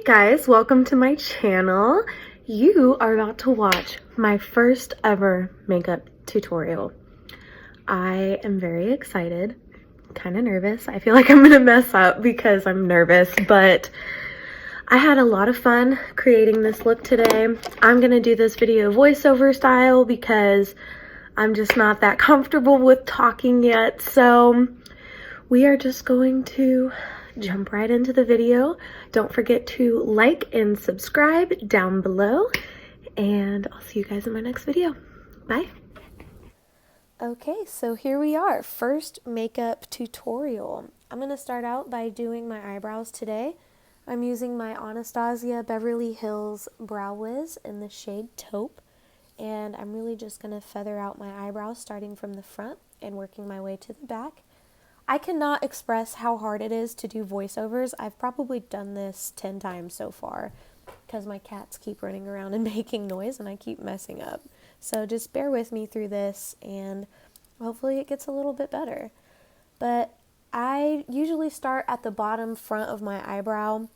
Hey guys, welcome to my channel. You are about to watch my first ever makeup tutorial. I am very excited, kind of nervous. I feel like I'm gonna mess up because I'm nervous, but I had a lot of fun creating this look today. I'm gonna do this video voiceover style because I'm just not that comfortable with talking yet. So we are just going to jump right into the video. Don't forget to like and subscribe down below, and I'll see you guys in my next video. Bye. Okay, so here we are, first makeup tutorial. I'm going to start out by doing my eyebrows today. I'm using my Anastasia Beverly Hills Brow Wiz in the shade Taupe, and I'm really just going to feather out my eyebrows starting from the front and working my way to the back. I cannot express how hard it is to do voiceovers. I've probably done this 10 times so far because my cats keep running around and making noise and I keep messing up. So just bear with me through this and hopefully it gets a little bit better. But I usually start at the bottom front of my eyebrow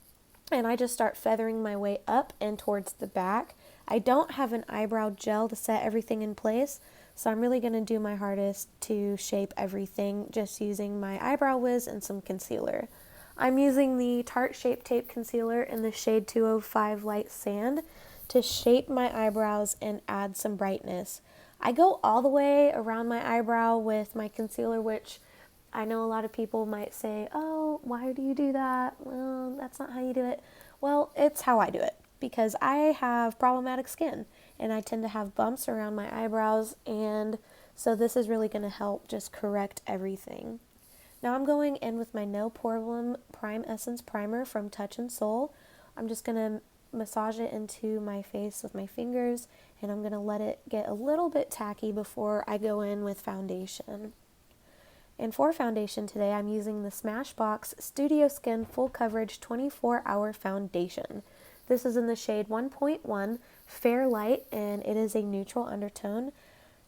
and I just start feathering my way up and towards the back. I don't have an eyebrow gel to set everything in place, so I'm really going to do my hardest to shape everything just using my eyebrow wiz and some concealer. I'm using the Tarte Shape Tape Concealer in the shade 205 Light Sand to shape my eyebrows and add some brightness. I go all the way around my eyebrow with my concealer, which I know a lot of people might say, oh, why do you do that? Well, that's not how you do it. Well, it's how I do it because I have problematic skin and I tend to have bumps around my eyebrows, and so this is really going to help just correct everything. Now I'm going in with my No Problem Prime Essence Primer from Touch in Soul. I'm just going to massage it into my face with my fingers, and I'm going to let it get a little bit tacky before I go in with foundation. And for foundation today, I'm using the Smashbox Studio Skin Full Coverage 24-Hour Foundation. This is in the shade 1.1 Fair Light, and it is a neutral undertone.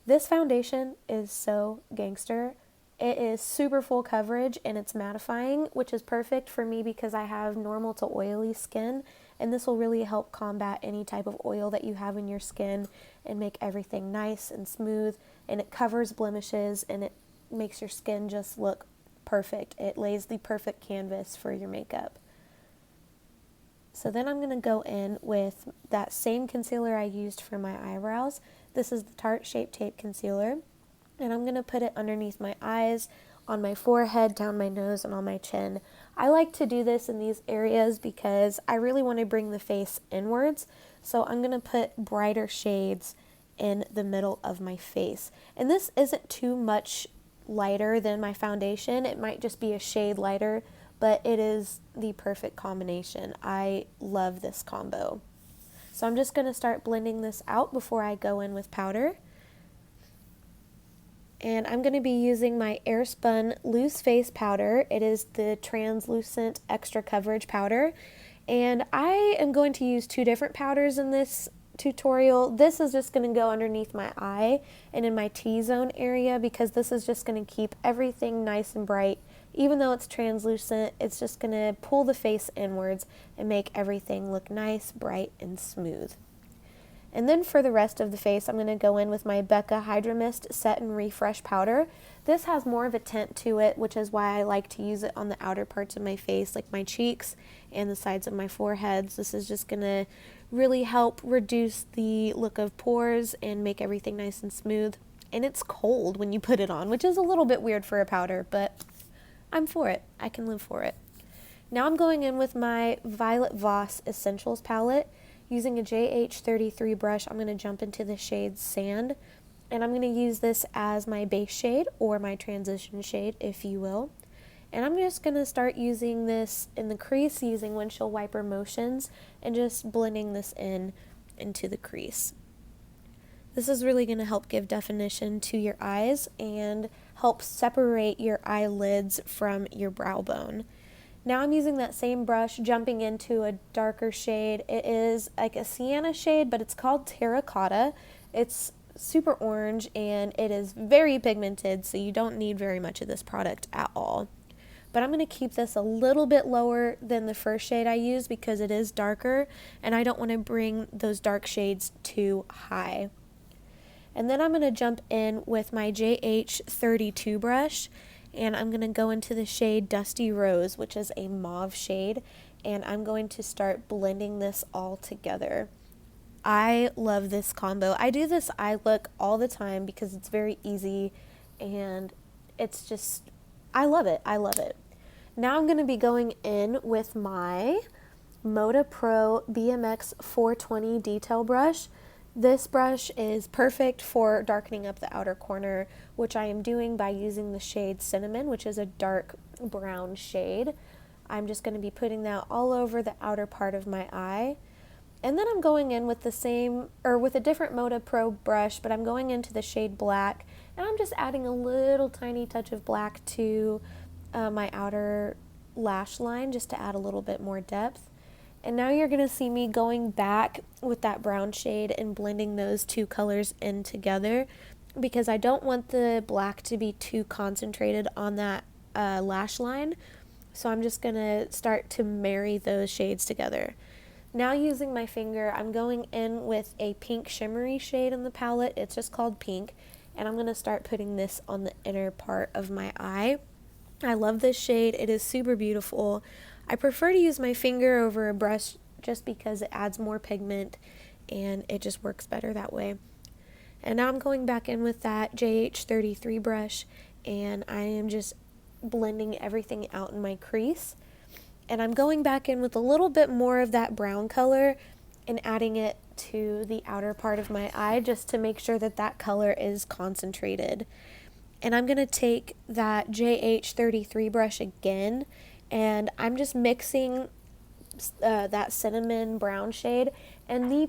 This foundation is so gangster. It is super full coverage and it's mattifying, which is perfect for me because I have normal to oily skin, and this will really help combat any type of oil that you have in your skin and make everything nice and smooth, and it covers blemishes and it makes your skin just look perfect. It lays the perfect canvas for your makeup. So then I'm going to go in with that same concealer I used for my eyebrows. This is the Tarte Shape Tape Concealer, and I'm going to put it underneath my eyes, on my forehead, down my nose, and on my chin. I like to do this in these areas because I really want to bring the face inwards, so I'm going to put brighter shades in the middle of my face. And this isn't too much lighter than my foundation. It might just be a shade lighter, but it is the perfect combination. I love this combo. So I'm just going to start blending this out before I go in with powder. And I'm going to be using my Airspun Loose Face Powder. It is the translucent extra coverage powder. And I am going to use two different powders in this tutorial. This is just going to go underneath my eye and in my T-zone area because this is just going to keep everything nice and bright. Even though it's translucent, it's just going to pull the face inwards and make everything look nice, bright, and smooth. And then for the rest of the face, I'm going to go in with my Becca Hydra Mist Set and Refresh Powder. This has more of a tint to it, which is why I like to use it on the outer parts of my face, like my cheeks and the sides of my foreheads. This is just going to really help reduce the look of pores and make everything nice and smooth. And it's cold when you put it on, which is a little bit weird for a powder, but I'm for it. I can live for it. Now I'm going in with my Violet Voss Essentials palette. Using a JH33 brush, I'm going to jump into the shade Sand, and I'm going to use this as my base shade or my transition shade, if you will. And I'm just going to start using this in the crease using windshield wiper motions and just blending this into the crease. This is really going to help give definition to your eyes and help separate your eyelids from your brow bone. Now I'm using that same brush, jumping into a darker shade. It is like a sienna shade, but it's called Terracotta. It's super orange and it is very pigmented, so you don't need very much of this product at all. but I'm going to keep this a little bit lower than the first shade I used because it is darker, and I don't want to bring those dark shades too high. And then I'm going to jump in with my JH32 brush, and I'm going to go into the shade Dusty Rose, which is a mauve shade, and I'm going to start blending this all together. I love this combo. I do this eye look all the time because it's very easy, and it's just, I love it. I love it. Now I'm going to be going in with my Moda Pro BMX 420 detail brush. This brush is perfect for darkening up the outer corner, which I am doing by using the shade Cinnamon, which is a dark brown shade. I'm just going to be putting that all over the outer part of my eye. And then I'm going in with the same, or with a different Moda Pro brush, but I'm going into the shade Black, and I'm just adding a little tiny touch of black to my outer lash line just to add a little bit more depth. And now you're going to see me going back with that brown shade and blending those two colors in together because I don't want the black to be too concentrated on that lash line. So I'm just going to start to marry those shades together. Now using my finger, I'm going in with a pink shimmery shade in the palette. It's just called Pink. And I'm going to start putting this on the inner part of my eye. I love this shade. It is super beautiful. I prefer to use my finger over a brush just because it adds more pigment and it just works better that way. And now I'm going back in with that JH33 brush, and I am just blending everything out in my crease. And I'm going back in with a little bit more of that brown color and adding it to the outer part of my eye just to make sure that that color is concentrated. And I'm going to take that JH33 brush again, and I'm just mixing that cinnamon brown shade and the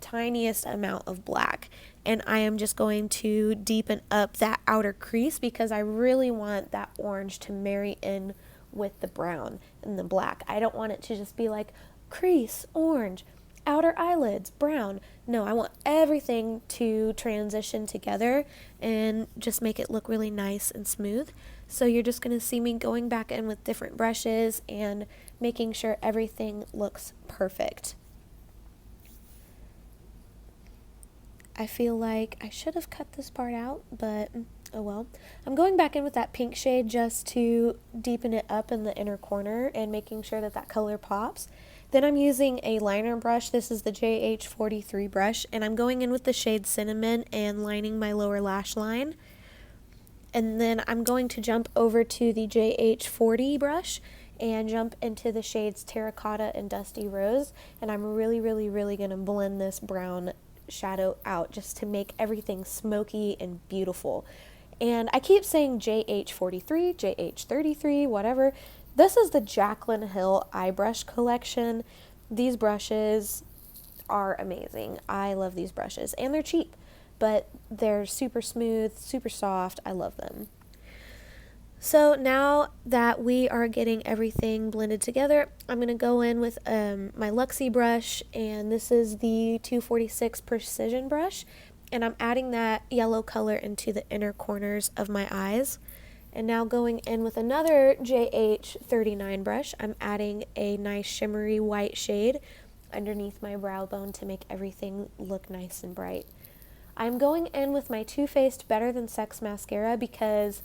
tiniest amount of black. And I am just going to deepen up that outer crease because I really want that orange to marry in with the brown and the black. I don't want it to just be like crease, orange, outer eyelids, brown. No, I want everything to transition together and just make it look really nice and smooth. So you're just going to see me going back in with different brushes and making sure everything looks perfect. I feel like I should have cut this part out, but oh well. I'm going back in with that pink shade just to deepen it up in the inner corner and making sure that that color pops. Then I'm using a liner brush. This is the JH43 brush, and I'm going in with the shade Cinnamon and lining my lower lash line. And then I'm going to jump over to the JH40 brush and jump into the shades Terracotta and Dusty Rose, and I'm really going to blend this brown shadow out just to make everything smoky and beautiful. And I keep saying JH43, JH33, whatever. This is the Jaclyn Hill eye brush collection. These brushes are amazing. I love these brushes, and they're cheap, but they're super smooth, super soft. I love them. So now that we are getting everything blended together, I'm going to go in with my Luxie brush, and this is the 246 Precision brush, and I'm adding that yellow color into the inner corners of my eyes. And now going in with another JH39 brush, I'm adding a nice shimmery white shade underneath my brow bone to make everything look nice and bright. I'm going in with my Too Faced Better Than Sex mascara because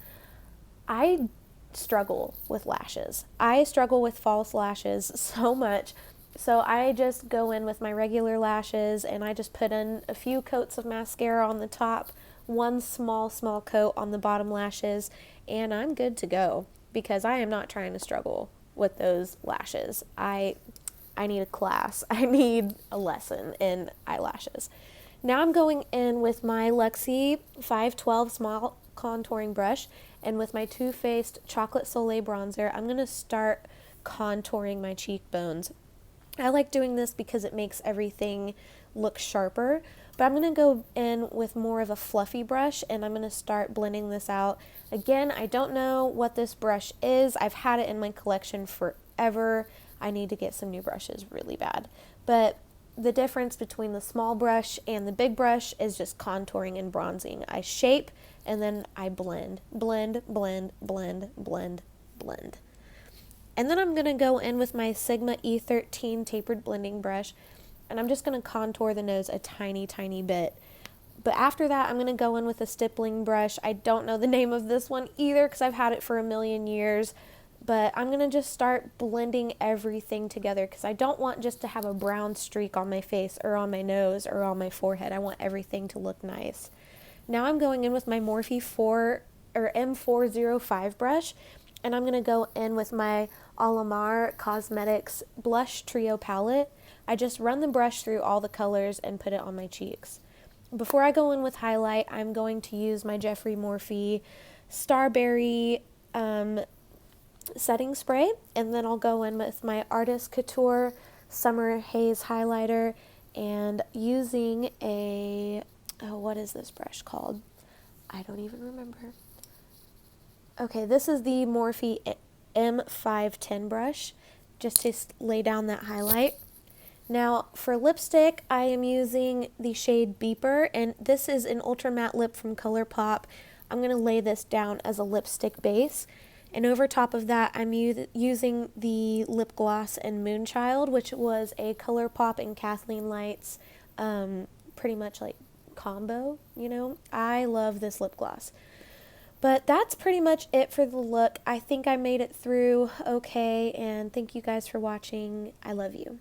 I struggle with lashes. I struggle with false lashes so much. So I just go in with my regular lashes and I just put in a few coats of mascara on the top, one small coat on the bottom lashes, and I'm good to go because I am not trying to struggle with those lashes. I need a class. I need a lesson in eyelashes. Now I'm going in with my Luxie 512 small contouring brush, and with my Too Faced Chocolate Soleil bronzer, I'm going to start contouring my cheekbones. I like doing this because it makes everything look sharper, but I'm going to go in with more of a fluffy brush, and I'm going to start blending this out. Again, I don't know what this brush is. I've had it in my collection forever. I need to get some new brushes really bad. But the difference between the small brush and the big brush is just contouring and bronzing. I shape and then I blend, blend, blend, blend, blend, blend. And then I'm going to go in with my Sigma E13 tapered blending brush, and I'm just going to contour the nose a tiny, tiny bit. But after that, I'm going to go in with a stippling brush. I don't know the name of this one either because I've had it for a million years. But I'm going to just start blending everything together because I don't want just to have a brown streak on my face or on my nose or on my forehead. I want everything to look nice. Now I'm going in with my Morphe 4 or M405 brush, and I'm going to go in with my Alamar Cosmetics Blush Trio palette. I just run the brush through all the colors and put it on my cheeks. Before I go in with highlight, I'm going to use my Jeffree Morphe Starberry setting spray, and then I'll go in with my Artist Couture Summer Haze highlighter and using a, what is this brush called? I don't even remember. Okay, this is the Morphe M510 brush, just to lay down that highlight. Now, for lipstick, I am using the shade Beeper, and this is an ultra matte lip from ColourPop. I'm going to lay this down as a lipstick base. And over top of that, I'm using the lip gloss in Moonchild, which was a ColourPop and Kathleen Lights pretty much like combo, you know. I love this lip gloss. But that's pretty much it for the look. I think I made it through okay, and thank you guys for watching. I love you.